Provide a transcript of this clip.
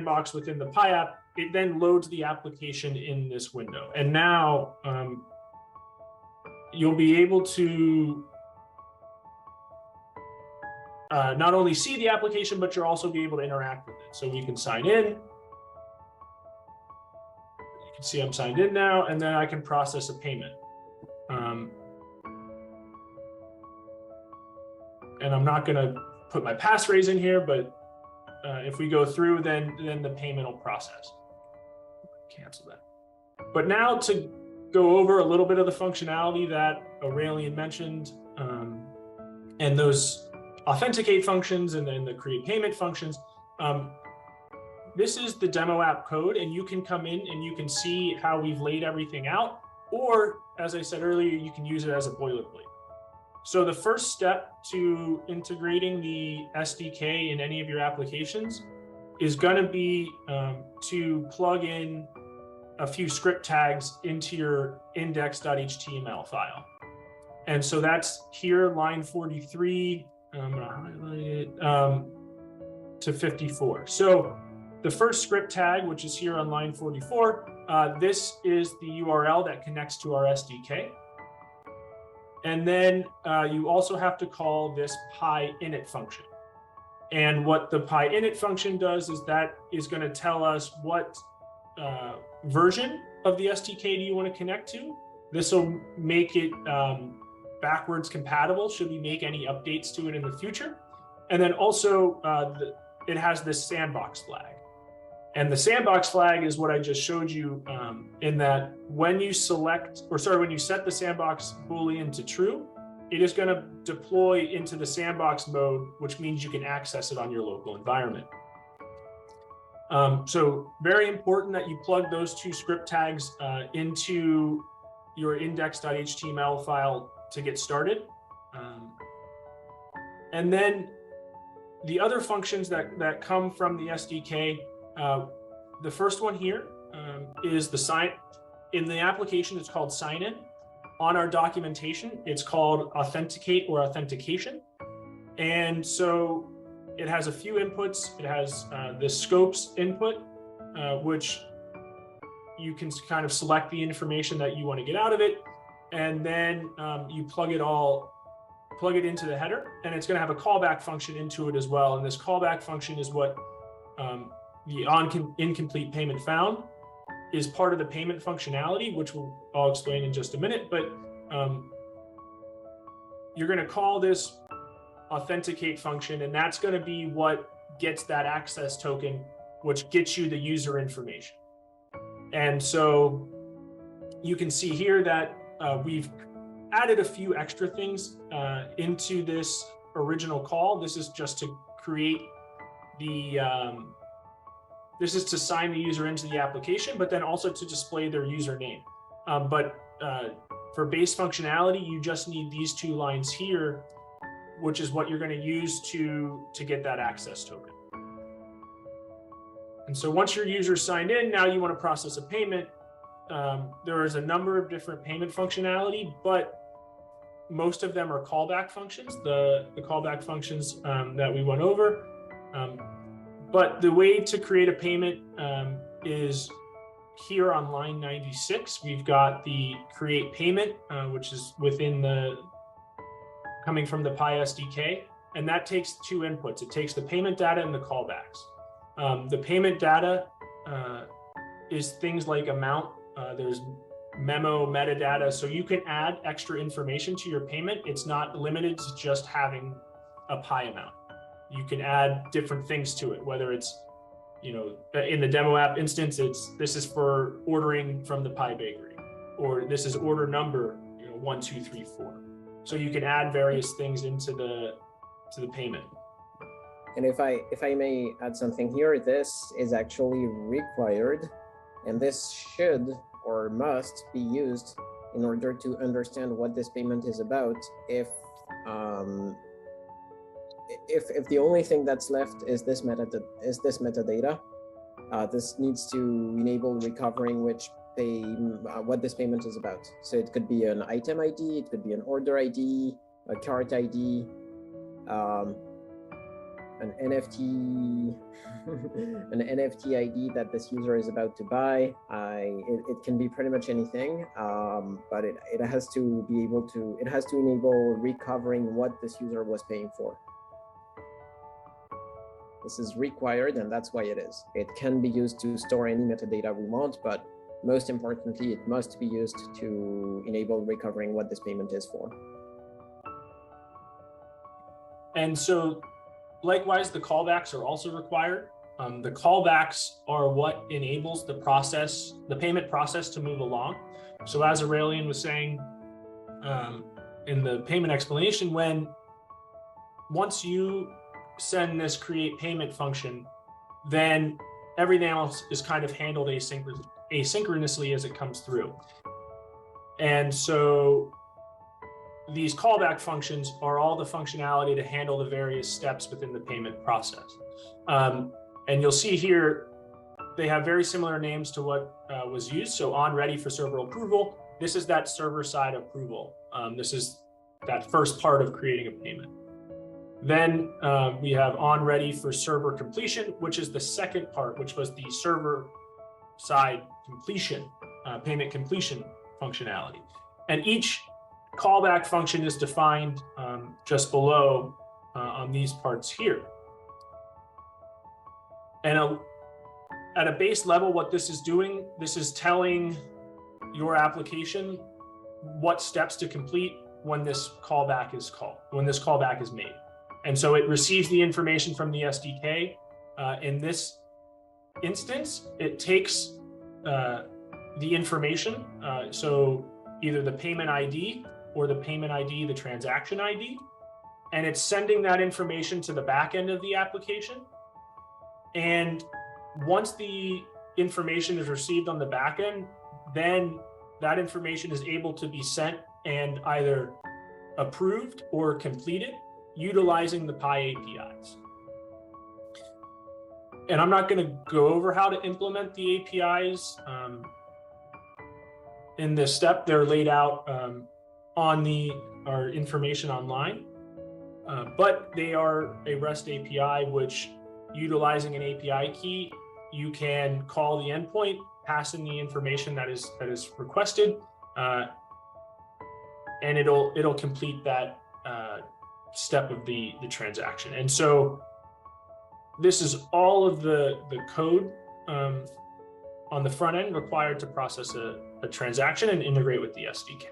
sandbox within the Pi app, it then loads the application in this window. And now you'll be able to not only see the application, but you'll also be able to interact with it. So we can sign in. You can see I'm signed in now, and then I can process a payment. And I'm not going to put my passphrase in here, but if we go through, then the payment will process. Cancel that. But now to go over a little bit of the functionality that Aurelian mentioned, and those authenticate functions and then the create payment functions. This is the demo app code, and you can come in and you can see how we've laid everything out. Or, as I said earlier, you can use it as a boilerplate. So the first step to integrating the SDK in any of your applications is going to be to plug in a few script tags into your index.html file. And so that's here, line 43, I'm going to highlight it to 54. So the first script tag, which is here on line 44, this is the URL that connects to our SDK. And then you also have to call this PyInit function. And what the PyInit function does is that is going to tell us what version of the SDK do you want to connect to. This will make it backwards compatible should we make any updates to it in the future. And then also it has this sandbox flag. And the sandbox flag is what I just showed you in that when you when you set the sandbox Boolean to true, it is going to deploy into the sandbox mode, which means you can access it on your local environment. So very important that you plug those two script tags into your index.html file to get started. And then the other functions that come from the SDK, the first one here is the sign. In the application, it's called sign in. On our documentation, it's called authenticate or authentication. And so it has a few inputs. It has the scopes input, which you can kind of select the information that you want to get out of it. And then you plug it into the header, and it's going to have a callback function into it as well. And this callback function is what the incomplete payment found is part of the payment functionality, which I'll explain in just a minute. But you're going to call this authenticate function, and that's going to be what gets that access token, which gets you the user information. And so you can see here that we've added a few extra things into this original call. This is just to create the, this is to sign the user into the application, but then also to display their username. But for base functionality, you just need these two lines here, which is what you're going to use to get that access token. And so once your user signed in, now you want to process a payment. There is a number of different payment functionality, but most of them are callback functions, the callback functions that we went over. But the way to create a payment is here on line 96. We've got the create payment, which is coming from the Pi SDK, and that takes two inputs. It takes the payment data and the callbacks. The payment data is things like amount. There's memo metadata, so you can add extra information to your payment. It's not limited to just having a Pi amount. You can add different things to it, whether it's, in the demo app instance, this is for ordering from the Pi bakery, or this is order number 1, 2, 3, 4. So you can add various things into the payment. And if I may add something here, this is actually required, and this should or must be used in order to understand what this payment is about. If the only thing that's left is this metadata, this needs to enable recovering what this payment is about. So it could be an item ID, it could be an order ID, a cart ID, an NFT, an NFT ID that this user is about to buy. It can be pretty much anything, but it has to be able to, it has to enable recovering what this user was paying for. This is required, and that's why it is. It can be used to store any metadata we want, but most importantly, it must be used to enable recovering what this payment is for. And so likewise, the callbacks are also required. The callbacks are what enables the process, the payment process, to move along. So as Aurelian was saying in the payment explanation, once you send this create payment function, then everything else is kind of handled asynchronously as it comes through. And so these callback functions are all the functionality to handle the various steps within the payment process. And you'll see here, they have very similar names to what was used. So on ready for server approval, this is that server side approval. This is that first part of creating a payment. Then we have on ready for server completion, which is the second part, which was the server side completion, payment completion functionality. And each callback function is defined just below on these parts here. And at a base level, what this is doing, this is telling your application what steps to complete when this callback is called, when this callback is made. And so it receives the information from the SDK. In this instance, it takes the information, so either the payment ID or the payment ID, the transaction ID, and it's sending that information to the back end of the application. And once the information is received on the back end, then that information is able to be sent and either approved or completed utilizing the Pi APIs. And I'm not going to go over how to implement the APIs in this step. They're laid out on our information online, but they are a REST API, which utilizing an API key, you can call the endpoint, pass in the information that is requested, and it'll complete that step of the transaction. And so this is all of the code on the front end required to process a transaction and integrate with the SDK.